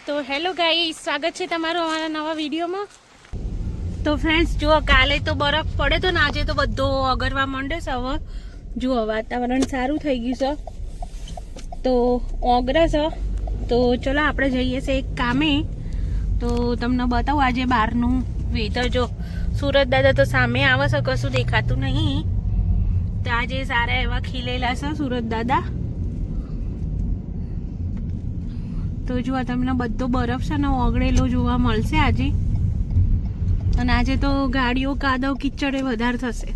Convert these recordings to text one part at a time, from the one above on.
તો hello guys, સ્વાગત છે તમારું અમારા નવા વિડીયોમાં. તો ફ્રેન્ડ્સ જુઓ, કાલે તો બરફ પડે તો ને આજે તો બધો ઓગળવા માંડે છે. હવે જુઓ વાતાવરણ સારું થઈ ગયું છે તો ઓગળે છે. તો ચલો આપણે જઈએ છીએ એક કામે. તો તમને બતાવું આજે બહારનું વેધર. જો સુરત દાદા તો સામે આવે છે, કશું દેખાતું નહીં. તો આજે સારા એવા ખીલેલા છે સુરત દાદા. તો જો તમને બધો બરફ છે ને ઓગળેલો જોવા મળશે આજે. અને આજે તો ગાડીઓ કાદવ કિચડે વધારે થશે.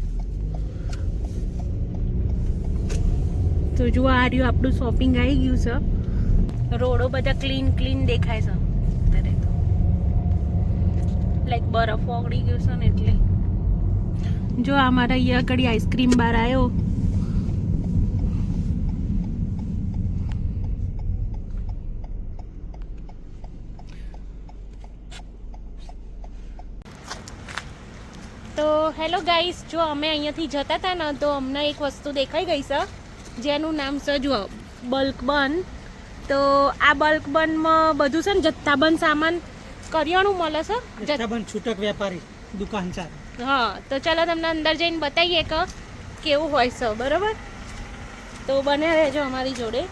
તો જો આ રહ્યું આપણું શોપિંગ આવી ગયું છે. રોડો બધા ક્લીન દેખાય છે અત્યારે તો, લાઈક બરફ ઓગળી ગયું છે ને એટલે. જો અમારા અહીંયા આગળ આઈસ્ક્રીમ બાર આવ્યો. તો હેલો ગાઈસ, જો અમે અહીંયાથી જતા હતા ને તો અમને એક વસ્તુ દેખાઈ ગઈ છે જેનું નામ છે જો બલ્ક બન. તો આ બલ્ક બનમાં બધું છે ને જથ્થાબંધ સામાન કરિયાણું મળે છે. જથ્થાબંધ છૂટક વેપારી દુકાન છે. હા, તો ચાલો તમને અંદર જઈને બતાવીએ કે કેવું હોય છે. બરોબર, તો બને રહેજો અમારી જોડે.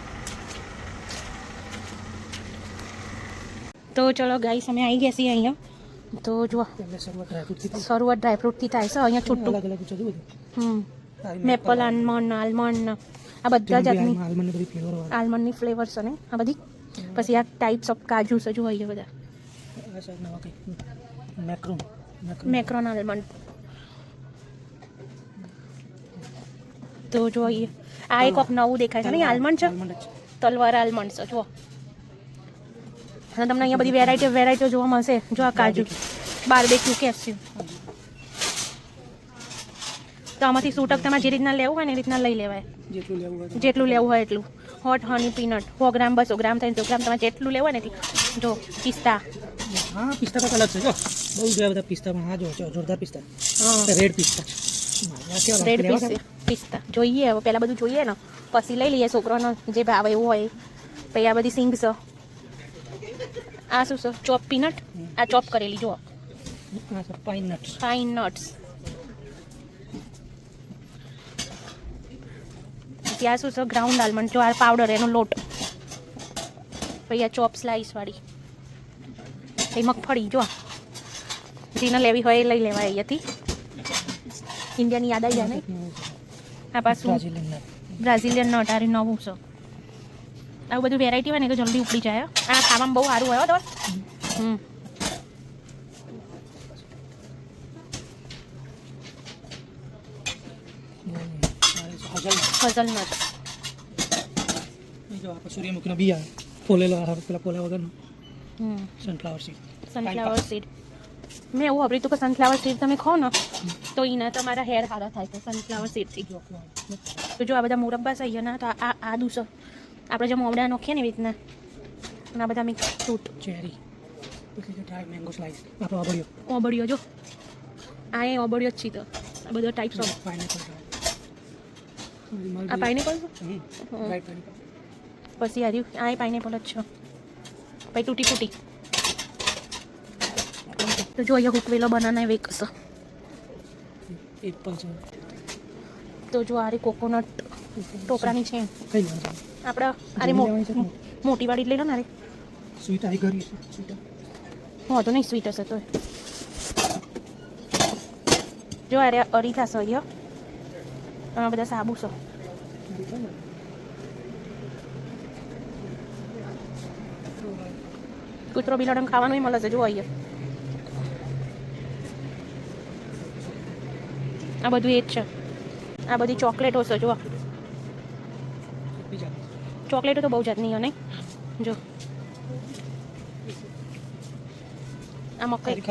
તો ચલો ગાઈસ, અમે આવી ગયા છીએ અહીંયા. તો જો શરૂઆત ડ્રાયફ્રૂટથી થાય છે અહીંયા છૂટું. મેપલ આલમંડ આ બધા જાતની આલમંડની ફ્લેવર છે ને આ બધી. પછી આ ટાઈપ્સ ઓફ કાજુ છે જો અહીંયા બધા. Macron almond. તો જો આ એક નવું દેખાય છે ને આલમંડ છે, તલવાર આલમંડ છે જુઓ. અને તમને અહીંયા બધી વેરાયટીઓ જોવા મળશે. જો આ કાજુ બાર્બેક્યુ કેપ્સ્યુમ. તો આમાંથી સૂટક તમારે જે રીતના લેવું હોય ને એ રીતના લઈ લેવાય. જેટલું લેવું હોય એટલું. હોટ હની પીનટ 100 ગ્રામ 200 ગ્રામ 300 ગ્રામ તમારે જેટલું લેવું હોય ને એટલું. જો પિસ્તા. હા, પિસ્તા તો અલગ છે જો. બહુ જ બધા પિસ્તામાં. હા જો જોરદાર પિસ્તા. હા, રેડ પિસ્તા. પિસ્તા જોઈએ. હવે પહેલાં બધું જોઈએ ને પછી લઈ લઈએ. છોકરાનો જે ભાવે એવું હોય. પછી આ બધી સિંગ છે. આ શું છે? Chop peanut. આ ચોપ કરેલી જુઓ. Pine nuts. ત્યાં શું છે? Ground almond. જો આ પાવડર એનો લોટ. પછી આ ચોપ સ્લાઈસ વાળી. એ મગફળી જો. જેને લેવી હોય એ લઈ લેવાય અહીંયાથી. ઇન્ડિયાની યાદ આવી જાય ને. આ પાછું બ્રાઝિલિયન નટ. આ નવું છે. આવું બધું વેરાયટી હોય ને તો જલ્દી ઉપડી જાય. આ ખાવામાં બહુ સારું હોય તો. હઝલનટ. જો આપણે સૂર્યમુખીનો બી આવે ફોલેલો આવે પેલા ફોલા વગરનો. Sunflower seed. મેં એવું સાંભળ્યું હતું કે સનફ્લાવર સીડ તમે ખાઓ ને તો એના તમારા હેર સારા થાય છે સનફ્લાવર સીડથી. તો જો આ બધા મુરબ્બા છે અહીંયાના. તો આ આદુ છે. આપણે જે મોવડા નોખીએ ને એવી રીતના. અને આ બધા mix fruit. Cherry. Dry mango slice. આપણો ઓબળિયો જો. આ એ ઓબળિયો જ છે. તો આ બધા ટાઈપ્સ ઓફ. આ પાઇનેપલ છે. પછી આ પાઇનેપલ જ છે. પછી તૂટી ફૂટી. તો જો અહીંયા હુકવેલો બનાના વેક છે. તો જો આ કોકોનટ ટોપરાની છે. આપણે અરે મોટી વાળી લઈ લો ને. અરે સ્વીટ આવી ગઈ. હા તો નહીં, સ્વીટ હશે તો. જો અરે અરીઠા છે અહીંયા. બધા સાબુ છે. કૂતરો બિલાડો ખાવાનું મળે છે જો અહીંયા. આ બધું એ જ છે. આ બધી ચોકલેટો છે જો. ચોકલેટો તો બહુ જાતની હોય નહીં. જો આ મકાઈ.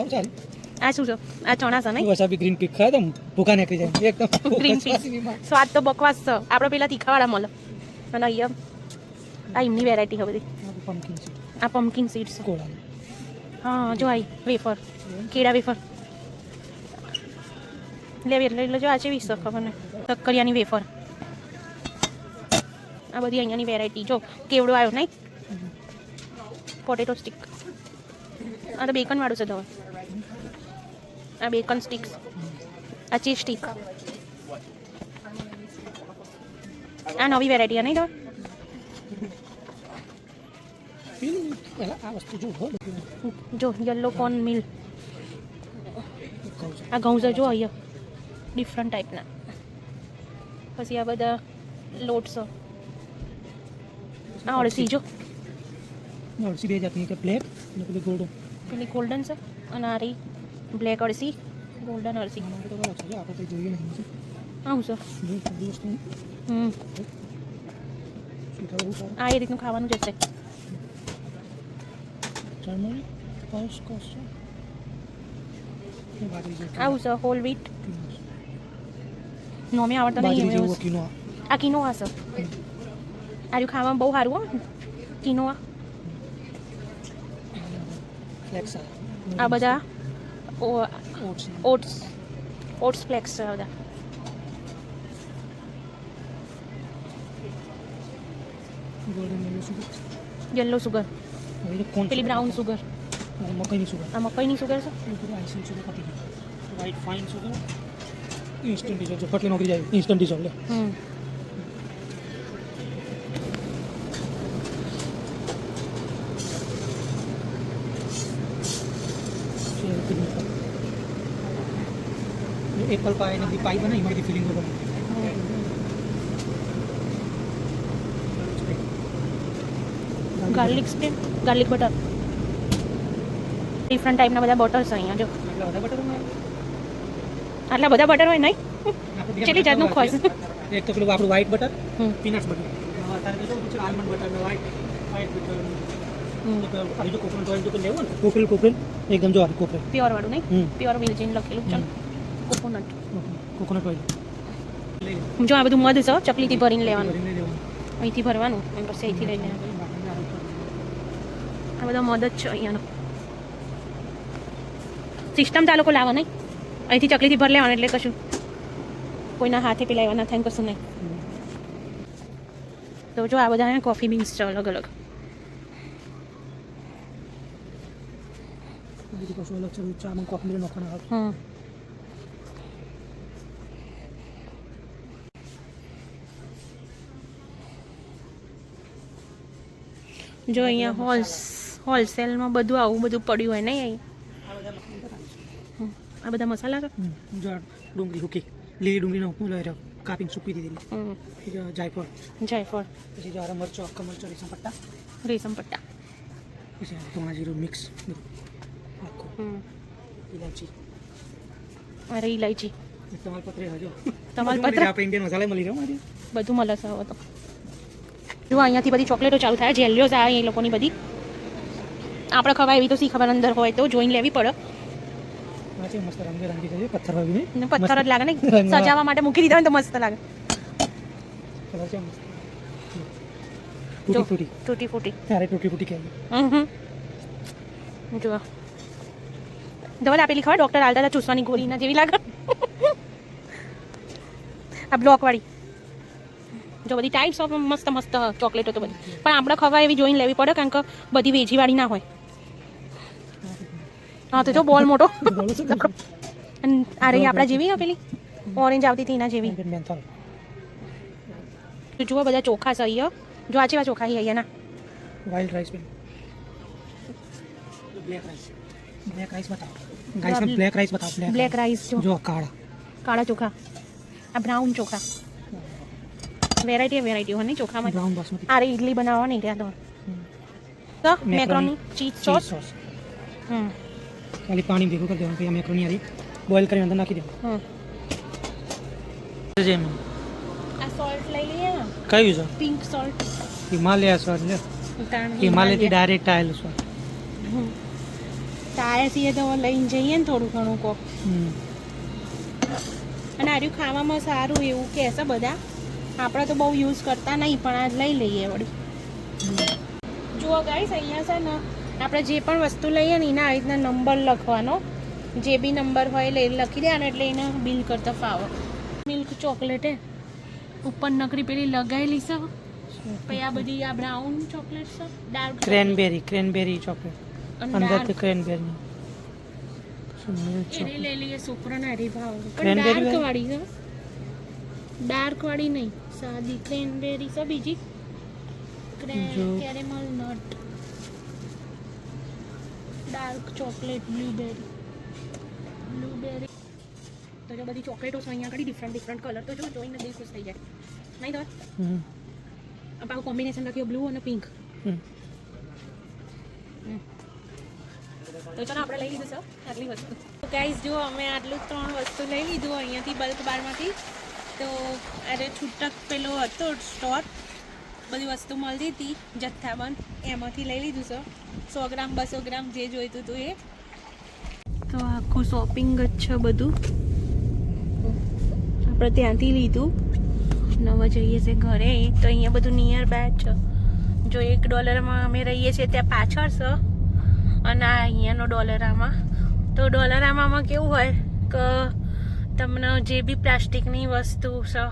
આ શું છે? આ ચણા છે નહીં. વસાબી ગ્રીન પીસ ખાય તો ભૂખા નીકળી જાય એકદમ. ગ્રીન પીસ સ્વાદ તો બકવાસ છે. આપણે પેલા તીખાવાળા મળે. અને અહીંયા આ એમની વેરાયટી છે બધી. આ પમ્પકિન સીડ્સ. હા જો આ વેફર. કેળા વેફર લેવી એટલે જો આ છે 20 ખબર ને. કકરિયાની વેફર. આ બધી અહીંયાની વેરાયટી. જો કેવડો આવ્યો નહીં. Potato stick. આ તો બેકન વાળું છે ધવલ. આ બેકન સ્ટીક્સ. આ ચીઝ સ્ટીક. આ નવી વેરાયટી નહીં ધવલ? આ વસ્તુ જો હો જો યલો કોર્ન મિલ. આ ઘઉં છે જો અહીંયા ડિફરન્ટ ટાઈપના. પછી આ બધા લોટ્સ. આ અળસી જો. અળસી બે જાતની કે બ્લેક અને પેલી ગોલ્ડન. પેલી ગોલ્ડન છે અને આ રહી બ્લેક અળસી, ગોલ્ડન અળસી. આપણે તો બરાબર છે આપણે તો જોઈએ નહીં. આવું છે. વસ્તુ આ એ રીતનું ખાવાનું જશે. ટર્મરિક પલ્સ કોસ્ટ બાજરી જેવું આવું છે હોલ વ્હીટ. નોમે આવડતો બાજરી નહીં જેવું એવું. કિનોઆ. આ કિનોવા છે. આર્યું ખાવામાં બહુ સારું હો કિનોવા. ફ્લેક્સ આ બધા ઓટ્સ ઓટ્સ ફ્લેક્સ છે આ બધા. Golden yellow sugar. કોણ પેલી બ્રાઉન સુગર. મકાઈની સુગર. આ મકાઈની સુગર છે. આઈસિંગ સુગર પતી ગઈ. White fine sugar instant dissolve જો ફટલી નોકરી જાય ઇન્સ્ટન્ટ ડિઝોલ્વ લે. એપલ પાઈ ને પાઈ બનાવી એમાંથી ફિલિંગ બનાવી. Garlic spread, garlic butter. Different ટાઈપના બધા બટર છે અહીંયા જો. આટલા બધા બટર હોય નહીં? કેટલી જાતનું ખોશ. એક તો પેલું આપણું વ્હાઈટ બટર, પીનટ્સ બટર. અત્યારે તો શું આલમંડ બટર ને વ્હાઈટ બટર. આવી જો કોકોનટ ઓઇલ તો લેવો ને કોપરેલ એકદમ જો આ કોપરેલ પ્યોર વાળું નહીં? હમ. પ્યોર વિલજીન લખેલું. ચાલ કોકોનટ. કોકોનટ ઓઇલ જો આ બધું મધ છે ચકલીથી ભરીને લેવાનું. ભરીને લેવાનું. અહીંથી ભરવાનું એમ પછી અહીંથી લઈ લેવાનું. આ બધા મધ જ છે અહીંયાનો. સિસ્ટમ તો આ લોકો લાવે નહીં? અહીંથી ચકલીથી ભર લેવાનું એટલે કશું કોઈના હાથે પેલા એવા ના થાય કશું નહીં. તો જો આ બધા કોફી બીન્સ છે અલગ અલગ. બીજું કશું અલગ છે ચામાં કોફી મિલ નાખવાનું આવે. જો અહીંયા હોલસેલમાં બધું આવું બધું પડ્યું હોય નહીં અહીં. આ બધા મસાલા છે. જો આ ડુંગળી હુકી લીલી ડુંગળીનો હું લઈ રહ્યો કાપીને સૂકવી દીધેલી. પછી જો જાયફળ, જાયફળ, પછી જો આ મરચો આખા મરચો રેશમ પટ્ટા, રેશમ પટ્ટા, પછી ધોણા જીરું મિક્સ આખું, ઇલાયચી, અરે ઇલાયચી, તમાલપત્ર હજો તમાલપત્ર આપણે ઇન્ડિયન મસાલા મળી રહ્યો મારી બધું મળે છે હવે તો. જો અહીંયાથી બધી ચોકલેટો ચાલુ થાય, જેલિયોઝ આવે એ લોકોની બધી. આપણે ખવાય એવી તો શી ખબર અંદર હોય તો જોઈને લેવી પડે. મસ્ત રંગબેરંગી છે પથ્થર વાવીને. પથ્થર જ લાગે ને સજાવવા માટે મૂકી દીધા હોય તો મસ્ત લાગે. કલર છે મસ્ત. ટૂટી તૂટી ફૂટી. અરે ટૂટી ફૂટી કહેવાય. જો દવા આપેલી ખબર ડૉક્ટર આલતા હતા ચૂસવાની ગોળીના જેવી લાગે. આ બ્લોકવાળી જો બધી ટાઈપ્સ ઓફ મસ્ત મસ્ત ચોકલેટો તો બધી. પણ આપણે ખવાય એવી જોઈને લેવી પડે કારણ કે બધી વેજીવાળી ના હોય. હા તો જો બોલ મોટો. અને આ રહી આપણા જેવી ને પેલી ઓરેન્જ આવતી હતી એના જેવી. તો જુઓ બધા ચોખા છે અહીંયા. જો આ જેવા ચોખા અહીંયા ના વાઇલ્ડ રાઈસ બેન બ્લેક રાઈસ બતાવો ગાઈસ ને બ્લેક રાઈસ બતાવો. બ્લેક રાઈસ જો કાળા ચોખા. આ બ્રાઉન ચોખા. વેરાયટી હોય ને ચોખામાં. બ્રાઉન બાસમતી. આ રહી ઇડલી બનાવવા નહીં રહ્યા તો મેક્રોની ચીઝ સોસ. ખાલી પાણી ભેગું કરી દેવાનું પછી આ મેક્રોની આરી બોઇલ કરીને અંદર નાખી દેવાનું. આ સોલ્ટ લઈ લઈએ ને. કયું છે? Pink salt. હિમાલયા સોલ્ટ લે. હિમાલયથી ડાયરેક્ટ આવેલું સોલ્ટ. તારે છીએ તો લઈને જઈએ ને થોડું ઘણું કોક. અને આર્યું ખાવામાં સારું એવું કહે છે બધા. આપણે તો બહુ યુઝ કરતા નહીં પણ આ લઈ લઈએ વળી. જુઓ ગાઈસ અહીંયા છે ને આપણે જે પણ વસ્તુ લઈએ ને એના આ રીતના નંબર લખવાનો. જે બી નંબર હોય એટલે લખી દેવાનો એટલે એને બિલ કરતા ફાવો. મિલ્ક ચોકલેટ ઉપર નકરી પેલી લગાવેલી છે પછી આ બધી આ બ્રાઉન ચોકલેટ છે ડાર્ક ક્રેનબેરી ચોકલેટ અંદરથી ક્રેનબેરી એને લઈ લઈએ છોકરાને હરી ભાવ પણ Cranberry ડાર્ક વાળી? વાળી છે ડાર્ક વાળી નહીં સાદી ક્રેનબેરી છે બીજી જો. Caramel nut dark chocolate blueberry તો જો બધી ચોકલેટો છે અહીંયા આગળ ડિફરન્ટ કલર તો જો જોઈને દિલ ખુશ થઈ જાય નહીં તો પાછું કોમ્બિનેશન રાખ્યું બ્લુ અને પિંક તો ચાલો આપણે લઈ લીધું છે આટલી વસ્તુ તો ગાઈઝ જો અમે આટલું 3 વસ્તુ લઈ લીધું અહીંયાથી બલ્ક બારમાંથી તો અરે છૂટક પેલો હતો સ્ટોર બધી વસ્તુ મળતી હતી જથ્થાબંધ એમાંથી લઈ લીધું છે 100 ગ્રામ 200 ગ્રામ જે જોઈતું હતું એ તો આખું શોપિંગ જ છે બધું આપણે ત્યાંથી લીધું નવા જઈએ છે ઘરે તો અહીંયા બધું નિયર બાય છે જો $1 અમે રહીએ છીએ ત્યાં પાછળ છે અને આ અહીંયાનો ડોલરામાં તો ડોલરામાં કેવું હોય કે તમને જે બી પ્લાસ્ટિકની વસ્તુ છે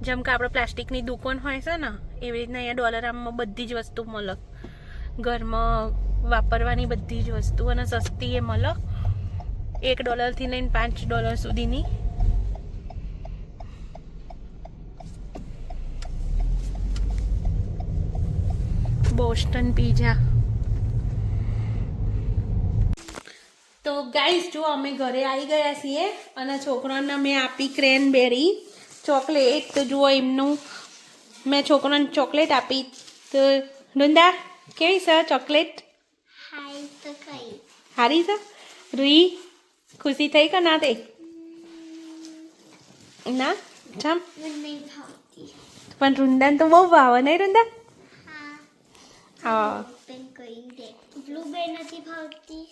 જેમ કે આપણે પ્લાસ્ટિકની દુકાન હોય છે ને એવી રીતના અહીંયા ડોલરામાં બધી જ વસ્તુ મળે ઘરમાં વાપરવાની બધી જ વસ્તુ અને સસ્તી એ મળે $1 થી લઈને $5 સુધીની બોસ્ટન પીઝા તો ગાઈસ જો અમે ઘરે આવી ગયા છીએ અને છોકરાને મેં આપી ક્રેનબેરી ચોકલેટ તો જુઓ એમનું મેં છોકરાને ચોકલેટ આપી તો નંદા કેવી છે ચોકલેટ સારી છે રૂઈ ખુશી થઈ કે ના થઈ ના જમ પણ રૂંદાને તો બહુ ભાવે નહીં રૂંદા હા બ્લુબેરી નથી ભાવતી